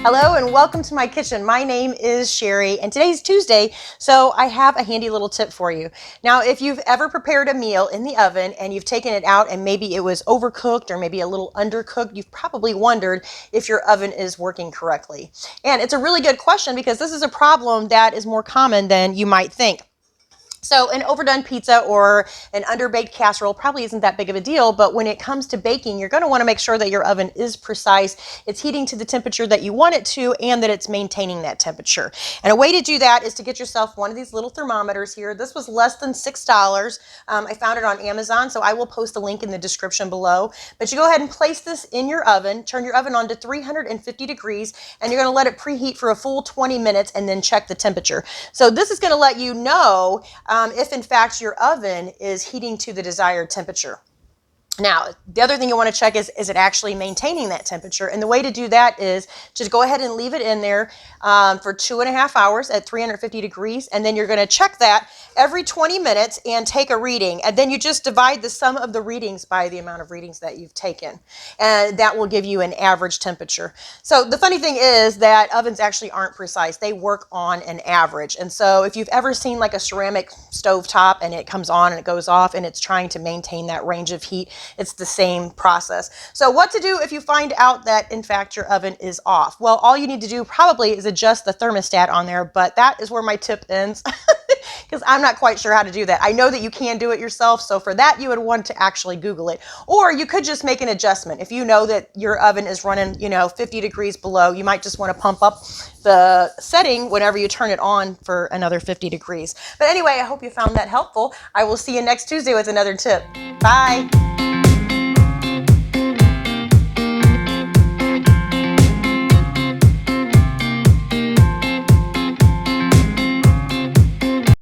Hello and welcome to my kitchen. My name is Cheri and today's Tuesday, so I have a handy little tip for you. Now, if you've ever prepared a meal in the oven and you've taken it out and maybe it was overcooked or maybe a little undercooked, you've probably wondered if your oven is working correctly. And it's a really good question because this is a problem that is more common than you might think. So an overdone pizza or an underbaked casserole probably isn't that big of a deal, but when it comes to baking, you're going to want to make sure that your oven is precise, it's heating to the temperature that you want it to, and that it's maintaining that temperature. And a way to do that is to get yourself one of these little thermometers here. This was less than $6. I found it on Amazon, so I will post a link in the description below. But you go ahead and place this in your oven, turn your oven on to 350 degrees, and you're going to let it preheat for a full 20 minutes and then check the temperature. So this is going to let you know if in fact your oven is heating to the desired temperature. Now, the other thing you want to check is it actually maintaining that temperature? And the way to do that is just go ahead and leave it in there for 2.5 hours at 350 degrees. And then you're going to check that every 20 minutes and take a reading. And then you just divide the sum of the readings by the amount of readings that you've taken. And that will give you an average temperature. So the funny thing is that ovens actually aren't precise. They work on an average. And so if you've ever seen like a ceramic stovetop and it comes on and it goes off and it's trying to maintain that range of heat, it's the same process. So what to do if you find out that in fact your oven is off? Well, all you need to do probably is adjust the thermostat on there, but that is where my tip ends because I'm not quite sure how to do that. I know that you can do it yourself, so for that you would want to actually Google it. Or you could just make an adjustment. If you know that your oven is running, 50 degrees below, you might just want to pump up the setting whenever you turn it on for another 50 degrees. But anyway, I hope you found that helpful. I will see you next Tuesday with another tip. Bye.